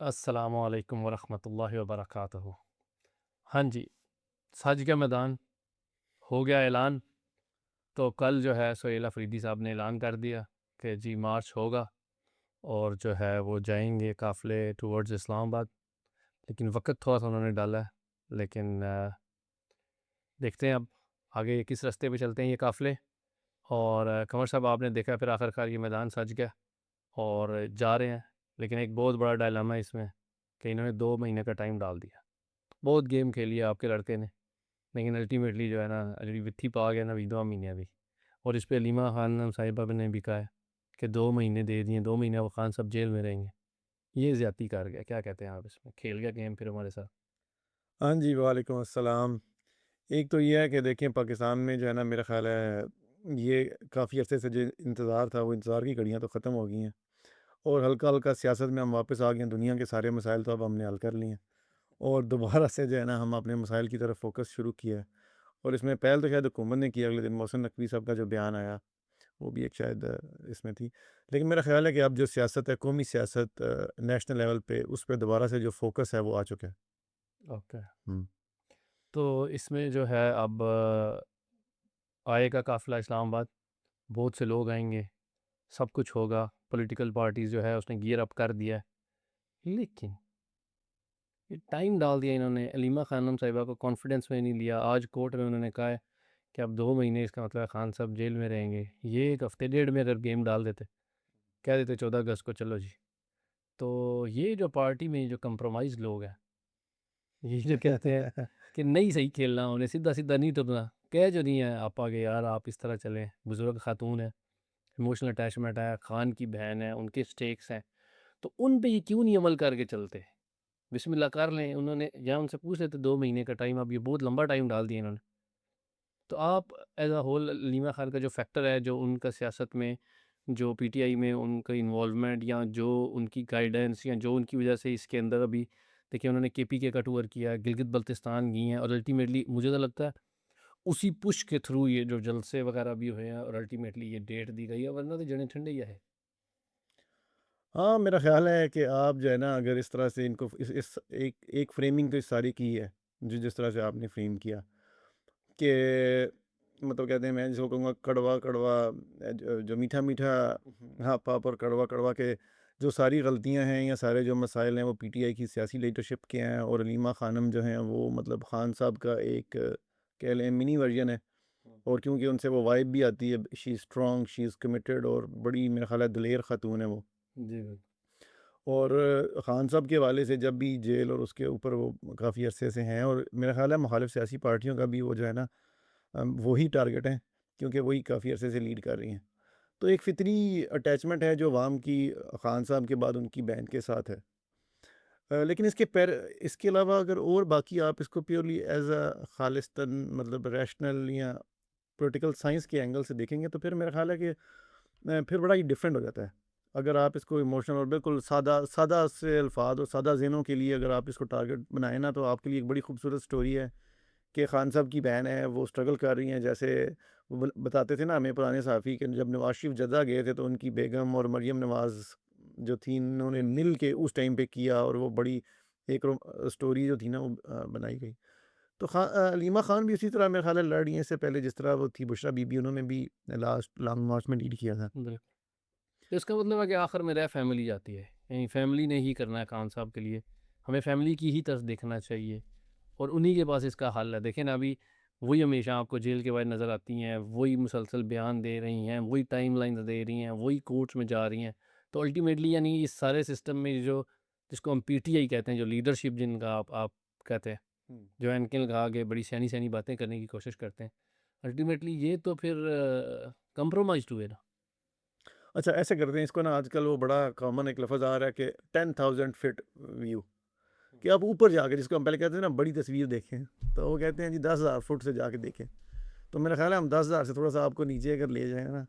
अस्सलामुअलैकुम वरहमतुल्लाहि वबरकातुहू। हाँ जी, सज का मैदान हो गया ऐलान। तो कल जो है सुहेल अफरीदी साहब ने ऐलान कर दिया कि जी मार्च होगा और जो है वो जाएंगे काफ़िले टूवर्ड्स इस्लामाबाद। लेकिन वक्त थोड़ा सा उन्होंने डाला है। लेकिन देखते हैं अब आगे किस रास्ते पे चलते हैं ये काफ़िले। और कंवर साहब आपने देखा फिर आखिरकार ये मैदान सज गया और जा रहे हैं। लेकिन एक बहुत बड़ा डायलामा है इसमें कि इन्होंने 2 महीने का टाइम डाल दिया। बहुत गेम खेली है आपके लड़के ने, लेकिन अल्टीमेटली जो है ना अभी वित्थी पा गया ना भी 2 महीने अभी। और इस पे अलीमा खान साहिबा ने भी कहा है कि 2 महीने दे दिए, 2 महीने वो खान साहब जेल में रहेंगे। ये ज़्यादती कर गया, क्या कहते हैं आप इसमें? खेल गया गेम फिर हमारे साथ। हाँ जी, वालेकुम अस्सलाम। एक तो ये है कि देखिए पाकिस्तान में जो है ना मेरा ख़्याल है ये काफ़ी अरसे से जो इंतज़ार था वो इंतज़ार की घड़ियाँ तो ख़त्म हो गई हैं और हल्का-हल्का सियासत में हम वापस आ गए हैं। दुनिया के सारे मसाइल तो अब हमने हल कर लिए हैं और दोबारा से जो है ना हम अपने मसाइल की तरफ फ़ोकस शुरू किया है। और इसमें पहल तो शायद हुकूमत ने की, अगले दिन मोहसिन नकवी साहब का जो बयान आया वो भी एक शायद इसमें थी। लेकिन मेरा ख़्याल है कि अब जो सियासत है, कौमी सियासत नेशनल लेवल पे उस पे दोबारा से जो फ़ोकस है वो आ चुका है। ओके। हुँ। तो इसमें जो है अब आएगा काफ़िला इस्लामाबाद, बहुत से लोग आएंगे, सब कुछ होगा। पॉलिटिकल पार्टीज़ जो है उसने गियर अप कर दिया है। लेकिन ये टाइम डाल दिया इन्होंने। अलीमा खानम साहिबा को कॉन्फिडेंस में नहीं लिया। आज कोर्ट में उन्होंने कहा है कि अब 2 महीने, इसका मतलब है खान साहब जेल में रहेंगे। ये एक हफ्ते डेढ़ में अगर गेम डाल देते, कह देते 14 अगस्त को चलो जी, तो ये जो पार्टी में जो कंप्रोमाइज़ लोग हैं, ये जो कहते हैं कि नहीं सही खेलना, उन्हें सीधा सीधा नहीं तुरना, कह जो नहीं है आप आगे यार आप इस तरह चलें, बुजुर्ग खातून है, इमोशनल अटैचमेंट है, खान की बहन है, उनके स्टेक्स हैं, तो उन पे ये क्यों नहीं अमल करके चलते? बिस्मिल्लाह कर लें। उन्होंने या उनसे पूछ लेते 2 महीने का टाइम, अब ये बहुत लंबा टाइम डाल दिया इन्होंने। तो आप as a whole Lima Khan का जो फैक्टर है, जो उनका सियासत में, जो पीटीआई में उनका इन्वॉल्वमेंट, या जो उनकी गाइडेंस, या जो उनकी वजह से इसके अंदर अभी देखिए उन्होंने केपीके का टूर किया, गिलगित बल्तिस्तान गई हैं, और अल्टीमेटली मुझे तो लगता है उसी पुश के थ्रू ये जो जलसे वगैरह भी हुए हैं और अल्टीमेटली ये डेट दी गई है, वरना तो जड़ें ठंडे ही है। हाँ, मेरा ख़्याल है कि आप जो है ना अगर इस तरह से इनको इस एक एक फ़्रेमिंग तो इस सारी की है, जो जिस तरह से आपने फ़्रेम किया कि मतलब कहते हैं मैं जिसको कहूँगा कड़वा-कड़वा जो मीठा-मीठा हाँ, पाप और कड़वा-कड़वा के जो सारी गलतियाँ हैं या सारे जो मसाइल हैं वो पीटीआई की सियासी लीडरशिप के हैं और अलीमा खानम जो हैं वो मतलब खान साहब का एक कह लें मिनी वर्ज़न है। और क्योंकि उनसे वो वाइब भी आती है, she is strong, she is committed और बड़ी मेरा ख़्याल है दिलेर ख़ातून है वो। जी बिल्कुल। और ख़ान साहब के हवाले से जब भी जेल और उसके ऊपर वो काफ़ी अरसे से हैं और मेरा ख़्याल है मुखालिफ सियासी पार्टियों का भी वो जो है ना वही टारगेट हैं क्योंकि वही काफ़ी अरसे से लीड कर रही हैं। तो एक फ़ितरी अटैचमेंट है जो अवाम की ख़ान साहब के बाद उनकी बहन के साथ है। लेकिन इसके अलावा अगर और बाकी आप इसको प्योरली एज़ ख़ालिस्तन मतलब रैशनल या पॉलिटिकल साइंस के एंगल से देखेंगे तो फिर मेरा ख़्याल है कि फिर बड़ा ही डिफरेंट हो जाता है। अगर आप इसको इमोशनल और बिल्कुल सादा सादा से अल्फाज और सादा ज़हनों के लिए अगर आप इसको टारगेट बनाएँ ना तो आपके लिए एक बड़ी खूबसूरत स्टोरी है कि खान साहब की बहन है, वो स्ट्रगल कर रही हैं। जैसे वो बताते थे ना हमें पुराने सहाफ़ी कि जब नवाज़ शरीफ जद्दा गए थे तो उनकी बेगम और मरियम नवाज़ जो थी उन्होंने मिल के उस टाइम पे किया और वो बड़ी एक स्टोरी जो थी ना वो बनाई गई। तो अलीमा ख़ान भी उसी तरह मेरा ख़्याल है लड़ रही हैं। इससे पहले जिस तरह वो थी बुशरा बीबी उन्होंने भी लास्ट लॉन्ग मार्च में लीड किया था। बिल्कुल। तो इसका मतलब है कि आखिर में रह फैमिली जाती है, यानी फैमिली ने ही करना है खान साहब के लिए। हमें फैमिली की ही तरफ देखना चाहिए और उन्हीं के पास इसका हल है। देखें ना अभी वही हमेशा आपको जेल के बाहर नज़र आती हैं, वही मुसलसल बयान दे रही हैं, वही टाइमलाइंस दे रही हैं, वही कोर्ट्स में जा रही हैं। तो अल्टीमेटली यानी इस सारे सिस्टम में जो, जिसको हम पीटीआई कहते हैं, जो लीडरशिप जिनका आप कहते हैं, हुँ। जो एनके लगा के बड़ी सयानी सयानी बातें करने की कोशिश करते हैं, अल्टीमेटली ये तो फिर कंप्रोमाइज़ हुए ना। अच्छा ऐसे करते हैं इसको ना आजकल वो बड़ा कॉमन एक लफ़्ज़ आ रहा है कि 10,000 फीट व्यू कि आप ऊपर जाके जिसको हम पहले कहते थे ना बड़ी तस्वीर देखें, तो वो कहते हैं जी 10,000 फुट से जाके देखें। तो मेरा ख़्याल है हम 10,000 से थोड़ा-सा आपको नीचे अगर ले जाएँ ना,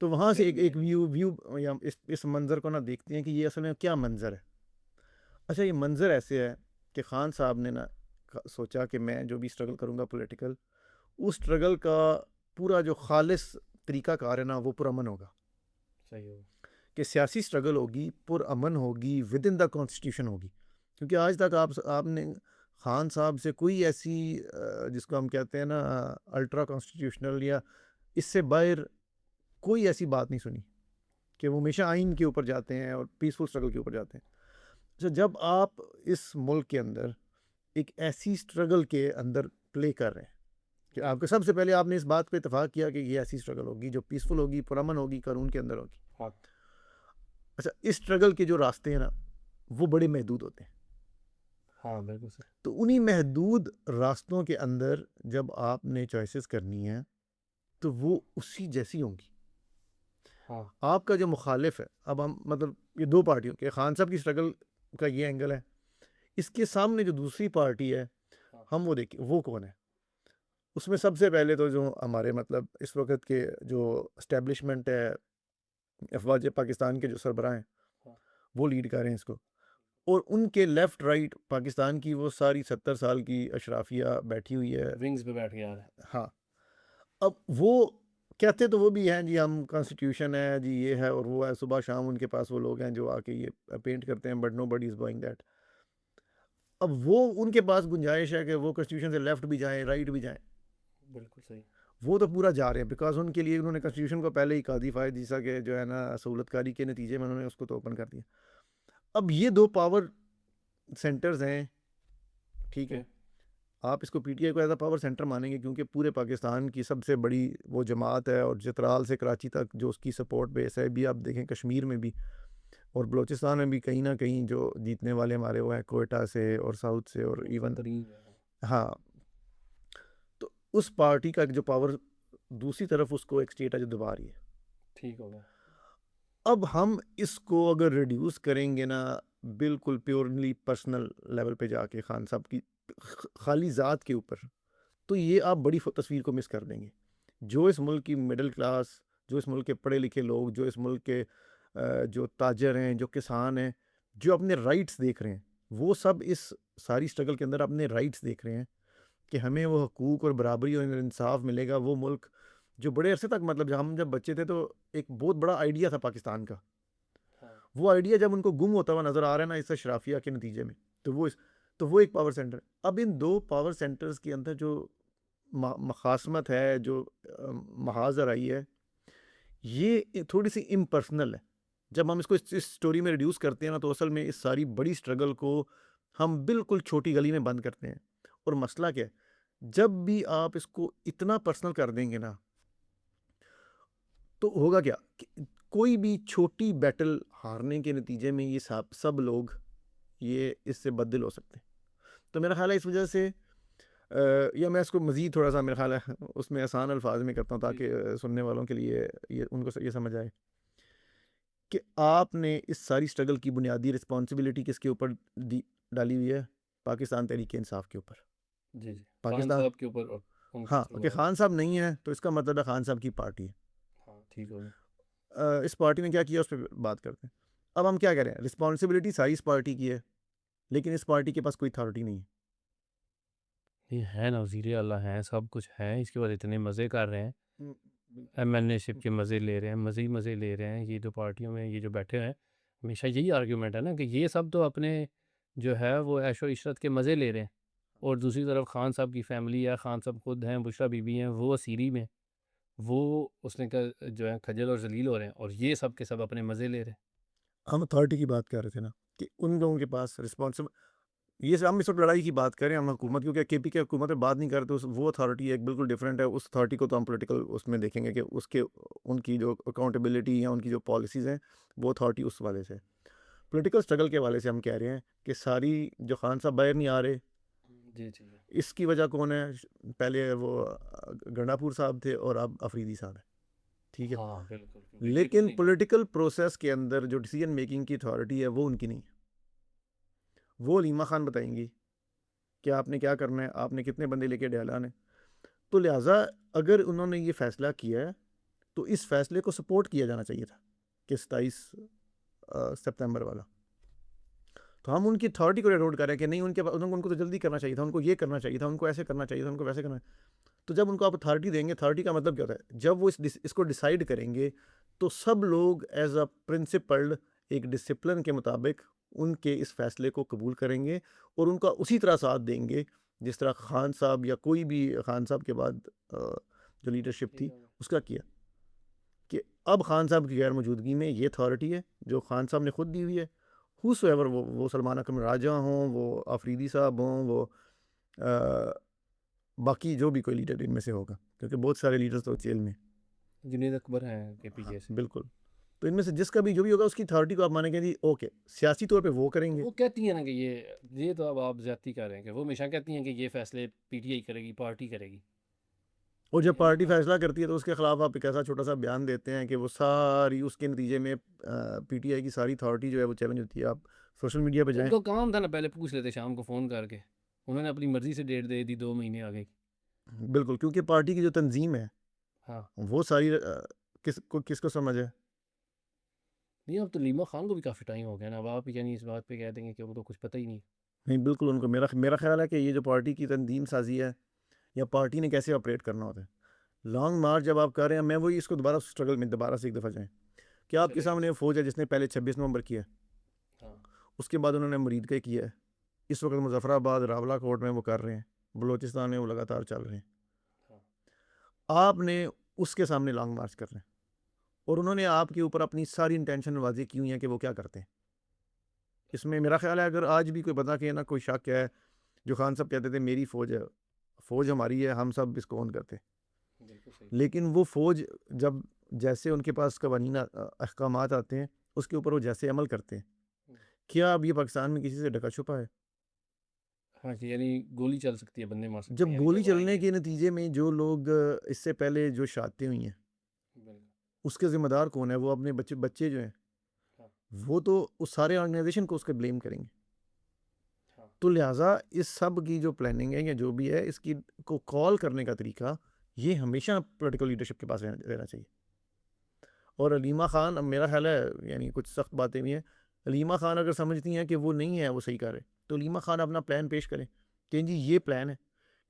तो वहाँ से एक एक व्यू व्यू या इस मंज़र को ना देखते हैं कि ये असल में क्या मंज़र है। अच्छा ये मंज़र ऐसे है कि ख़ान साहब ने ना सोचा कि मैं जो भी स्ट्रगल करूँगा पॉलिटिकल, उस स्ट्रगल का पूरा जो ख़ालिस तरीक़ाकार है ना वो पुरअमन होगा। सही हो। कि सियासी स्ट्रगल होगी, पुरअमन होगी, विद इन द कॉन्स्टिट्यूशन होगी। क्योंकि आज तक आपने खान साहब से कोई ऐसी जिसको हम कहते हैं ना अल्ट्रा कॉन्स्टिट्यूशनल या इससे बाहर कोई ऐसी बात नहीं सुनी कि वो हमेशा आइन के ऊपर जाते हैं और पीसफुल स्ट्रगल के ऊपर जाते हैं। अच्छा, जब आप इस मुल्क के अंदर एक ऐसी स्ट्रगल के अंदर प्ले कर रहे हैं कि आपके सबसे पहले आपने इस बात पे इत्तेफाक किया कि ये ऐसी स्ट्रगल होगी जो पीसफुल होगी, पुरअमन होगी, कानून के अंदर होगी। हाँ। अच्छा, इस स्ट्रगल के जो रास्ते हैं ना वो बड़े महदूद होते हैं। हाँ बिल्कुल सही। तो उन्हीं महदूद रास्तों के अंदर जब आपने चॉइसेस करनी है तो वो उसी जैसी होंगी। हाँ आपका जो मुखालिफ है, अब हम मतलब ये दो पार्टियों के खान साहब की स्ट्रगल का ये एंगल है, इसके सामने जो दूसरी पार्टी है हाँ। हम वो देखिए वो कौन है। उसमें सबसे पहले तो जो हमारे मतलब इस वक्त के जो इस्टेब्लिशमेंट है, अफवाज पाकिस्तान के जो सरबराह हैं हाँ। वो लीड कर रहे हैं इसको, और उनके लेफ़्ट राइट पाकिस्तान की वो सारी 70 साल की अशराफिया बैठी हुई है। विंग्स पे बैठ के आ रहे हैं। हाँ, अब वो कहते तो वो भी हैं जी हम कॉन्स्टिट्यूशन है जी ये है और वो है, सुबह शाम उनके पास वो लोग हैं जो आके ये पेंट करते हैं, but nobody is doing that. अब वो उनके पास गुंजाइश है कि वो कॉन्स्टिट्यूशन से लेफ़्ट भी जाएँ, राइट भी जाएँ। बिल्कुल सही। वो तो पूरा जा रहे हैं बिकॉज़ उनके लिए उन्होंने कॉन्स्टिट्यूशन को पहले ही कॉडिफ़ाई जैसा कि जो है ना सहूलतकारी के नतीजे में उन्होंने उसको तो ओपन कर दिया। अब ये 2 पावर सेंटर्स हैं, ठीक है? आप इसको पीटीआई को एज़ अ पावर सेंटर मानेंगे क्योंकि पूरे पाकिस्तान की सबसे बड़ी वो जमात है और चित्राल से कराची तक जो उसकी सपोर्ट बेस है। भी आप देखें कश्मीर में भी और बलूचिस्तान में भी कहीं न कहीं जो जीतने वाले हमारे वो हैं कोयटा से और साउथ से और इवन तरीन जो है। हाँ, तो उस पार्टी का जो पावर दूसरी तरफ उसको एक स्टेट है जो दबा रही है। ठीक हो गया। अब हम इसको अगर रिड्यूस करेंगे ना बिल्कुल प्योरली पर्सनल लेवल पे जाके खान साहब की खाली ज़ात के ऊपर, तो ये आप बड़ी तस्वीर को मिस कर देंगे। जो इस मुल्क की मिडिल क्लास, जो इस मुल्क के पढ़े लिखे लोग, जो इस मुल्क के जो ताजर हैं, जो किसान हैं, जो अपने राइट्स देख रहे हैं, वो सब इस सारी स्ट्रगल के अंदर अपने राइट्स देख रहे हैं कि हमें वो हकूक़ और बराबरी और इंसाफ मिलेगा। वो मुल्क जो बड़े अरसे तक मतलब जब हम जब बच्चे थे तो एक बहुत बड़ा आइडिया था पाकिस्तान का, हाँ। वो आइडिया जब उनको गुम होता हुआ नज़र आ रहा है ना इस शराफिया के नतीजे में, तो वो एक पावर सेंटर है। अब इन 2 पावर सेंटर्स के अंदर जो मखासमत है, जो महाज़ आई है, ये थोड़ी सी इम्पर्सनल है। जब हम इसको इस स्टोरी में रिड्यूस करते हैं ना तो असल में इस सारी बड़ी स्ट्रगल को हम बिल्कुल छोटी गली में बंद करते हैं। और मसला क्या है, जब भी आप इसको इतना पर्सनल कर देंगे ना तो होगा क्या कि कोई भी छोटी बैटल हारने के नतीजे में ये सब लोग ये इससे बददिल हो सकते हैं। तो मेरा ख्याल है इस वजह से या मैं इसको मज़ीद थोड़ा सा मेरा ख्याल है उसमें आसान अल्फाज में करता हूँ ताकि सुनने वालों के लिए ये उनको ये समझ आए कि आपने इस सारी स्ट्रगल की बुनियादी रिस्पॉन्सिबिलिटी किसके ऊपर डाली हुई है, पाकिस्तान तहरीक इंसाफ के ऊपर। जी जी। खान पाकिस्तान साहब के ऊपर और उनके हाँ, कि खान साहब नहीं है तो इसका मतलब है खान साहब की पार्टी है। हाँ ठीक हो गया। इस पार्टी ने क्या किया उस पर बात करते हैं। अब हम क्या करें, रिस्पॉन्सिबिलिटी सारी इस पार्टी की है लेकिन इस पार्टी के पास कोई अथॉरिटी नहीं है। ये है ना, वज़ीर आला हैं, सब कुछ है, इसके बाद इतने मज़े कर रहे हैं, बिल्कुल। एमएनएशिप के मज़े ले रहे हैं, मज़े ही मज़े ले रहे हैं। ये जो पार्टियों में ये जो बैठे हैं, हमेशा यही आर्गुमेंट है ना कि ये सब तो अपने जो है वो ऐशो इशरत के मज़े ले रहे हैं, और दूसरी तरफ खान साहब की फैमिली है, खान साहब खुद हैं, बुशरा बीबी हैं, वो असीरी में, वो उसने का जो है खजल और जलील हो रहे हैं, और ये सब के सब अपने मज़े ले रहे हैं। हम अथॉरिटी की बात कर रहे थे ना कि उन लोगों के पास रिस्पॉन्सिबल ये हम इस वक्त लड़ाई की बात करें हम हुकूमत क्योंकि केपी की हुकूमत में बात नहीं करते वो अथॉरिटी एक बिल्कुल डिफरेंट है। उस अथॉरिटी को तो हम पॉलिटिकल उसमें देखेंगे कि उसके उनकी जो अकाउंटेबिलिटी या उनकी जो पॉलिसीज़ हैं वो अथॉरिटी उस वाले से। पॉलिटिकल स्ट्रगल के वाले से हम कह रहे हैं कि सारी जो खान साहब बाहर नहीं आ रहे, जी जी। इसकी वजह कौन है? पहले वो गंडापुर साहब थे और अब अफरीदी साहब है, ठीक है। हाँ बिल्कुल, क्योंकि ये कुछ लेकिन नहीं कर पॉलिटिकल प्रोसेस के अंदर जो डिसीजन मेकिंग की अथॉरिटी है वो उनकी नहीं है। वो लीमा खान बताएंगी कि आपने क्या करना है, आपने कितने बंदे लेके डहलाने। तो लिहाजा अगर उन्होंने ये फ़ैसला किया है तो इस फ़ैसले को सपोर्ट किया जाना चाहिए था कि 27 सितंबर वाला। तो हम उनकी अथॉरिटी को एरोड कर रहे हैं कि नहीं उनको तो जल्दी करना चाहिए था, उनको ये करना चाहिए था, उनको ऐसे करना चाहिए था, उनको वैसे करना। तो जब उनको आप अथॉरिटी देंगे, अथॉरिटी का मतलब क्या होता है? जब वो इसको डिसाइड करेंगे तो सब लोग एज अ प्रिंसिपल्ड एक डिसिप्लिन के मुताबिक उनके इस फैसले को कबूल करेंगे और उनका उसी तरह साथ देंगे जिस तरह खान साहब या कोई भी खान साहब के बाद जो लीडरशिप थी उसका किया कि अब खान साहब की गैर मौजूदगी में ये अथॉरिटी है जो खान साहब ने खुद दी हुई है। हुसोएवर वो सलमान अकरम राजा हों, वो आफरीदी साहब हों, वो अ, बाकी जो भी कोई लीडर इनमें से होगा, क्योंकि बहुत सारे लीडर्स तो जेल में। जुनेद अकबर हैं के हाँ पीछे से। बिल्कुल। तो इनमें से जिसका भी जो भी होगा उसकी अथॉरिटी को आप मानेंगे जी ओके सियासी तौर पे वो तो करेंगे। वो कहती हैं ना कि ये तो अब आप ज्यादती कर रहे हैं कि वो हमेशा कहती हैं कि ये फैसले पीटीआई करेगी, पार्टी करेगी। और जब ये पार्टी हाँ, फैसला करती है तो उसके खिलाफ आप एक ऐसा छोटा सा बयान देते हैं कि वो सारी उसके नतीजे में पीटीआई की सारी अथॉरिटी जो है वो चैलेंज होती है। आप सोशल मीडिया पे जाएं। उनको काम था ना, पहले पूछ लेते शाम को फ़ोन करके। उन्होंने अपनी मर्जी से डेट दे दी 2 महीने आगे की। बिल्कुल, क्योंकि पार्टी की जो तंजीम है हाँ, वो सारी किसको समझ है। नहीं अब तो लीमा खान को भी काफ़ी टाइम हो गया ना, अब आप यानी इस बात पे कह देंगे कि उनको कुछ पता ही नहीं। नहीं बिल्कुल उनको मेरा मेरा ख्याल है कि ये जो पार्टी की तंजीम साजी है या पार्टी ने कैसे ऑपरेट करना होता है। लॉन्ग मार्च जब आप कर रहे हैं, मैं वही इसको दोबारा स्ट्रगल में दोबारा से एक दफ़ा जाएं कि आपके चलेगा। सामने फ़ौज है जिसने पहले 26 नवंबर किया है, हाँ, उसके बाद उन्होंने मुरीद का किया है, इस वक्त मुजफ्फराबाद रावला कोट में वो कर रहे हैं, बलूचिस्तान में वो लगातार चल रहे हैं। हाँ, आपने उसके सामने लॉन्ग मार्च कर रहे हैं और उन्होंने आपके ऊपर अपनी सारी इंटेंशन वाजी की हुई है कि वो क्या करते हैं। इसमें मेरा ख्याल है अगर आज भी कोई बता के ना कोई शक है, जो खान साहब कहते थे मेरी फ़ौज है, फ़ौज हमारी है, हम सब इसको ऑन करते, बिल्कुल सही। लेकिन वो फ़ौज जब जैसे उनके पास कवानीन अहकामात आते हैं उसके ऊपर वो जैसे अमल करते हैं, हम्म, क्या अब ये पाकिस्तान में किसी से ढका छुपा है। हाँ कि यानी गोली चल सकती है, बंदे मार सकते जब हैं यानी गोली जब चलने आएंगे। के नतीजे में जो लोग इससे पहले जो शहादतें हुई हैं बिल्कुल। उसके ज़िम्मेदार कौन है, वो अपने बच्चे बच्चे जो हैं हाँ, वो तो उस सारे ऑर्गेनाइजेशन को उसके ब्लेम करेंगे। हाँ, तो लिहाजा इस सब की जो प्लानिंग है या जो भी है इसकी को कॉल करने का तरीका ये हमेशा पॉलिटिकल लीडरशिप के पास रहना चाहिए। और अलीमा खान अब मेरा ख्याल है यानी कुछ सख्त बातें भी हैं, अलीमा खान अगर समझती हैं कि वो नहीं है वो सही कर रहे, तो अलीमा खान अपना प्लान पेश करें कि जी ये प्लान है।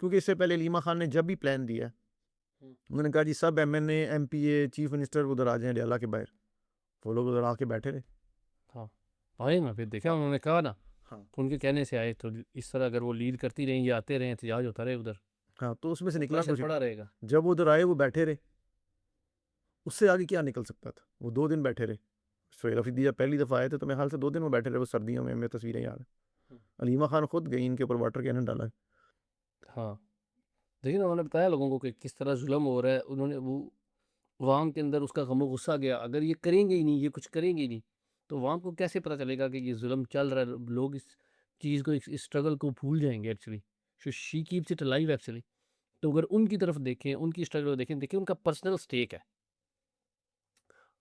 क्योंकि इससे पहले अलीमा खान ने जब भी प्लान दिया है, हम्म, उन्होंने कहा जी सब एमएनए एमपीए चीफ मिनिस्टर उधर आ जाएं डयाला के बाहर, वो लोग उधर आके बैठे रहे। हाँ, आए ना, फिर देखा उन्होंने कहा ना, हाँ उनके कहने से आए, तो इस तरह अगर वो लीड करती रहीं या आते रहे एहतजाज होता रहे उधर, हाँ तो उसमें से तो निकला प्रेशर कुछ। पड़ा रहेगा। जब वो उधर आए वो बैठे रहे, उससे आगे क्या निकल सकता था। वो 2 दिन बैठे रहे। सोहेल अफरीदी जब पहली दफ़ा आए थे तो मेरे ख्याल से 2 दिन वो बैठे रहे, वो सर्दियों में, मेरी तस्वीरें याद है। हम्म, अलीमा खान खुद गई इनके ऊपर वाटर कैनन डाला। हाँ, देखिए ना उन्होंने बताया लोगों को कि किस तरह जुल्म हो रहा है, उन्होंने वो अवाम के अंदर उसका गम गुस्सा गया, अगर ये करेंगे ही नहीं, ये कुछ करेंगे ही नहीं, तो अवाम को कैसे पता चलेगा कि ये जुल्म चल रहा है, लोग इस चीज़ को, इस स्ट्रगल को भूल जाएंगे actually. So she keeps it alive actually. तो अगर उनकी तरफ देखें, उनकी स्ट्रगल को देखें, देखिए उनका पर्सनल स्टेक है,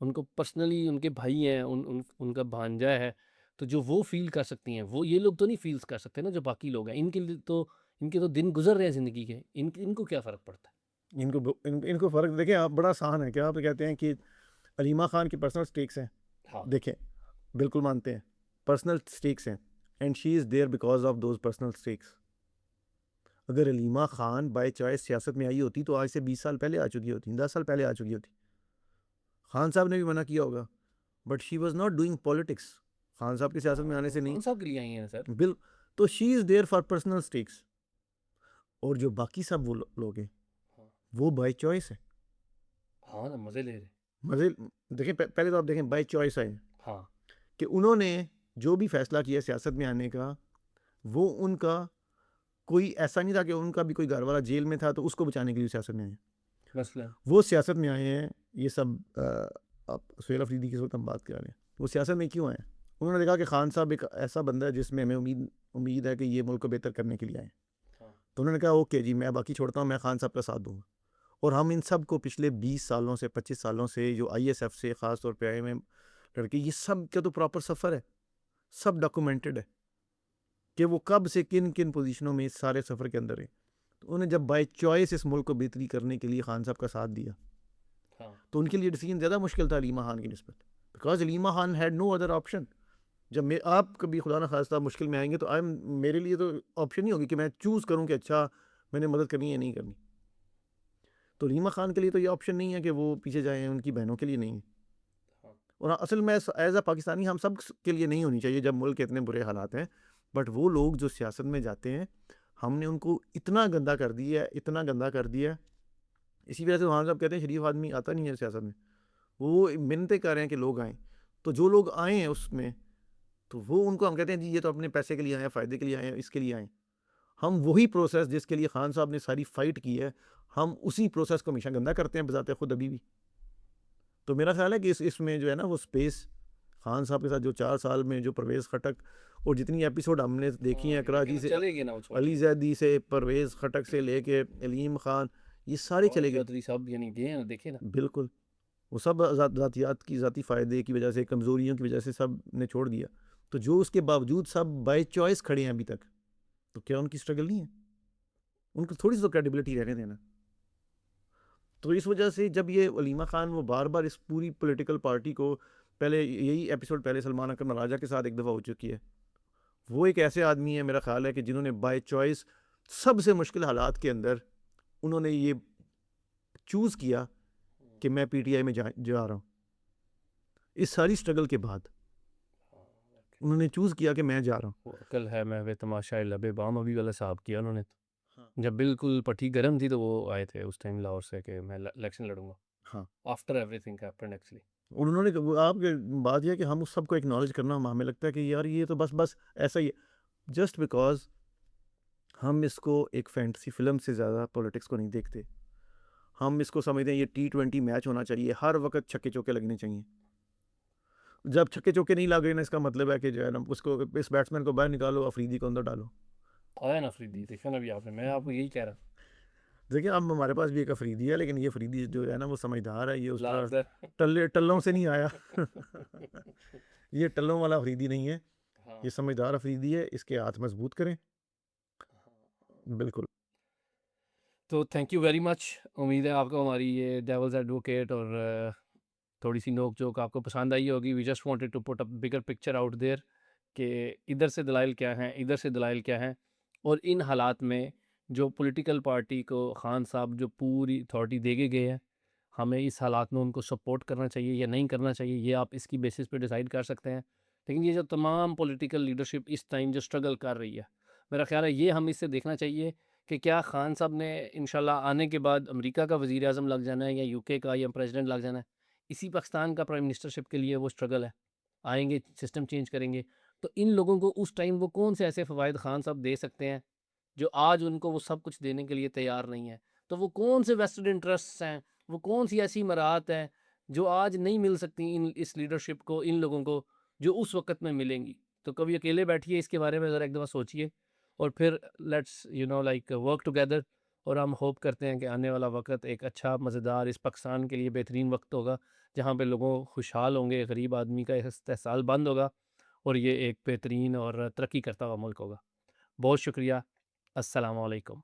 उनको पर्सनली उनके भाई हैं, उनका भांजा है, तो जो वो फ़ील कर सकती हैं, वो ये लोग तो नहीं फ़ील कर सकते ना, जो बाकी लोग हैं। इनके तो दिन गुज़र रहे हैं ज़िंदगी के, इनको क्या फ़र्क पड़ता है? इनको फ़र्क देखिए आप, बड़ा आसान है। क्या आप कहते हैं कि अलीमा खान की पर्सनल स्टेक्स हैं। हाँ, देखें बिल्कुल मानते हैं पर्सनल स्टेक्स हैं and she is there because of those personal stakes. अगर अलीमा खान बाय चॉइस सियासत में आई होती तो आज से 20 साल पहले आ चुकी होती, 10 साल पहले आ चुकी होती। खान साहब ने भी मना किया होगा, but she was not doing politics. Khan साहब की सियासत में हाँ, आने वो से नहीं। खान साहब के लिए आई हैं सर। बिल तो she is there for personal stakes. और जो बाकी सब वो लोग हैं हाँ, वो बाय चॉइस है। हाँ ना, मज़े ले रहे। मजे देखें पहले तो आप देखें बाय चॉइस आए हाँ, कि उन्होंने जो भी फैसला किया सियासत में आने का, वो उनका कोई ऐसा नहीं था कि उनका भी कोई घर वाला जेल में था तो उसको बचाने के लिए सियासत में आए। मसलन वो सियासत में आए हैं। ये सब आप सुहेल अफरीदी की वक्त हम बात कर रहे हैं, वो सियासत में क्यों आए? उन्होंने देखा कि खान साहब एक ऐसा बंदा है जिसमें हमें उम्मीद उम्मीद है कि ये मुल्क को बेहतर करने के लिए आए। हाँ, तो उन्होंने कहा ओके जी मैं बाकी छोड़ता हूँ, मैं खान साहब का साथ दूंगा। और हम इन सब को पिछले 20 सालों से 25 सालों से जो आईएसएफ से ख़ास तौर पे आए हुए लड़के, ये सब का तो प्रॉपर सफ़र है, सब डॉक्यूमेंटेड है कि वो कब से किन किन पोजीशनों में इस सारे सफ़र के अंदर है। तो उन्हें जब बाय चॉइस इस मुल्क को बेहतरी करने के लिए खान साहब का साथ दिया, हाँ, तो उनके लिए डिसीजन ज़्यादा मुश्किल था अलीमा खान की निस्बत, because Aleema Khan had no other option. जब मैं आप कभी खुदा ना खास्ता मुश्किल में आएंगे तो आई मेरे लिए तो ऑप्शन नहीं होगी कि मैं चूज़ करूँ कि अच्छा मैंने मदद करनी है या नहीं करनी। तो रीमा खान के लिए तो ये ऑप्शन नहीं है कि वो पीछे जाएँ, उनकी बहनों के लिए नहीं है। और असल में एज़ अ पाकिस्तानी हम सब के लिए नहीं होनी चाहिए जब मुल्क के इतने बुरे हालात हैं। बट वो लोग जो सियासत में जाते हैं, हमने उनको इतना गंदा कर दिया है, इतना गंदा कर दिया है। इसी वजह से वहाँ साहब कहते हैं शरीफ आदमी आता नहीं है सियासत में। वो मिन्नतें कर रहे हैं कि लोग आएँ। तो जो लोग आए हैं उसमें, तो वो उनको हम कहते हैं जी ये तो अपने पैसे के लिए आए हैं, फ़ायदे के लिए आए हैं, इसके लिए आए हैं। हम वही प्रोसेस जिसके लिए खान साहब ने सारी फ़ाइट की है, हम उसी प्रोसेस को हमेशा गंदा करते हैं बज़ाते खुद अभी भी। तो मेरा ख़्याल है कि इसमें जो है ना वो स्पेस खान साहब के साथ जो 4 साल में जो परवेज़ खटक और जितनी एपिसोड हमने देखी हैं कराची लेकिन से चलेगी ना वो अली छोटी। ज़ैदी से परवेज़ खटक से लेके अलीम खान, ये सारे फवाद चले गए। चौधरी साहब यानी गए हैं ना, देखे ना। बिल्कुल। वो सब ज़ातियात की ज़ाती फ़ायदे की वजह से, कमज़ोरियों की वजह से सब ने छोड़ दिया। तो जो उसके बावजूद सब बाय चॉइस खड़े हैं अभी तक, तो क्या उनकी स्ट्रगल नहीं है? उनको थोड़ी-सी तो क्रेडिबिलिटी रहने देना। तो इस वजह से जब ये वलीमा ख़ान वो बार-बार इस पूरी पॉलिटिकल पार्टी को पहले यही एपिसोड पहले सलमान अकरम राजा के साथ एक दफ़ा हो चुकी है। वो एक ऐसे आदमी है मेरा ख़्याल है कि जिन्होंने बाय चॉइस सबसे मुश्किल हालात के अंदर उन्होंने ये चूज़ किया कि मैं पीटीआई में जा रहा हूँ। इस सारी स्ट्रगल के बाद उन्होंने चूज़ किया कि मैं जा रहा हूँ। वो अकल है महवे तमाशाए लबे बाम अभी वाला साहब किया उन्होंने हाँ। तो। जब बिल्कुल पट्टी गर्म थी तो वो आए थे उस टाइम लाहौर से कि मैं इलेक्शन लड़ूंगा। हाँ। After everything happened actually. उन्होंने वो आपके बात ये है कि हम उस सबको एक्नॉलेज करना हमें लगता है कि यार ये तो बस ऐसा ही है। जस्ट बिकॉज़ हम इसको एक फैंटेसी फ़िल्म से ज़्यादा पॉलिटिक्स को नहीं देखते। हम इसको समझते हैं ये टी20 मैच होना चाहिए, हर वक़्त छक्के-चौके लगने चाहिए। जब छक्के-चौके नहीं लग रहे ना इसका मतलब है कि जो है ना उसको इस बैट्समैन को बाहर निकालो, अफरीदी को अंदर डालो। आया ना अफरीदी, देखा ना अभी आपने, मैं आपको यही कह रहा देखिए अब हमारे पास भी एक अफरीदी है लेकिन ये अफरीदी जो है ना वो समझदार है, ये हूँ। उस तरह लाफ्टर। टल्लों से नहीं आया। ये टल्लों वाला अफरीदी नहीं है, हाँ। ये समझदार अफरीदी है, इसके हाथ मज़बूत करें। बिल्कुल। तो थैंक यू वेरी मच। उम्मीद है आपको हमारी ये डेविल्स एडवोकेट और थोड़ी सी नोक जोक आपको पसंद आई होगी। We just wanted to put a bigger picture out there कि इधर से दलाइल क्या हैं, इधर से दलाइल क्या हैं, और इन हालात में जो पॉलिटिकल पार्टी को खान साहब जो पूरी अथॉरिटी दे के गए हैं, हमें इस हालात में उनको सपोर्ट करना चाहिए या नहीं करना चाहिए, ये आप इसकी बेसिस पे डिसाइड कर सकते हैं। लेकिन ये जो तमाम पॉलिटिकल लीडरशिप इस टाइम जो स्ट्रगल कर रही है, मेरा ख्याल है ये हम इससे देखना चाहिए कि क्या खान साहब ने इंशाल्लाह आने के बाद अमेरिका का वज़ीर आज़म लग जाना है या यूके का या प्रेसिडेंट लग जाना है। इसी पाकिस्तान का प्राइम मिनिस्टरशिप के लिए वो स्ट्रगल है। आएँगे, सिस्टम चेंज करेंगे। तो इन लोगों को उस टाइम वो कौन से ऐसे फ़वाइद खान साहब दे सकते हैं, जो आज उनको वो सब कुछ देने के लिए तैयार नहीं है। तो वो कौन से वेस्टेड इंटरेस्ट्स हैं, वो कौन-सी ऐसी इमारात हैं, जो आज नहीं मिल सकती इन इस लीडरशिप को, इन लोगों को, जो उस वक़्त में मिलेंगी। तो कभी अकेले बैठिए, इसके बारे में ज़रा एक दफ़ा सोचिए और फिर लेट्स लाइक वर्क टुगेदर। और हम होप करते हैं कि आने वाला वक़्त एक अच्छा मज़ेदार इस पाकिस्तान के लिए बेहतरीन वक़्त होगा, जहाँ पे लोगों खुशहाल होंगे, गरीब आदमी का इस्तेहसाल बंद होगा और ये एक बेहतरीन और तरक्की करता हुआ मुल्क होगा। बहुत शुक्रिया। अस्सलाम वालेकुम।